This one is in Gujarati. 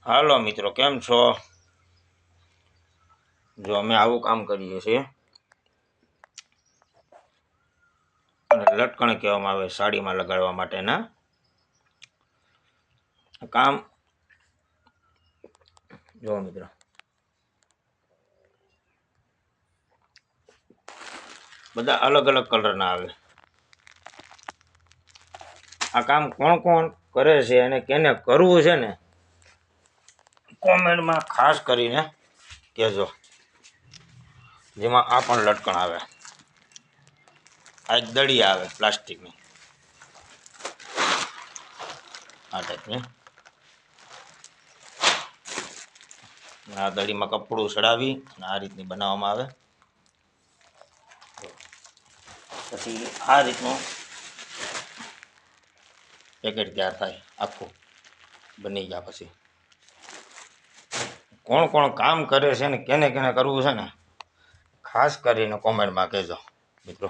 હાલો મિત્રો, કેમ છો? જો અમે આવું કામ કરીએ છીએ અને લટકણ કહેવામાં આવે સાડીમાં લગાડવા માટેના કામ. જો મિત્રો, બધા અલગ અલગ કલરના આવે. આ કામ કોણ કોણ કરે છે અને કેને કરવું છે ને કોમેન્ટમાં ખાસ કરીને કહેજો. જેમાં આ પણ લટકણ આવે, આ એક દડી આવે પ્લાસ્ટિકની, આ ટાઈપની. આ દડીમાં કપડું ચડાવી અને આ રીતની બનાવવામાં આવે. પછી આ રીતનું પેકેટ તૈયાર થાય, આખું બની ગયા. પછી કોણ કોણ કામ કરે છે ને કેને કેને કરવું છે ને ખાસ કરીને કોમેન્ટમાં કહેજો મિત્રો.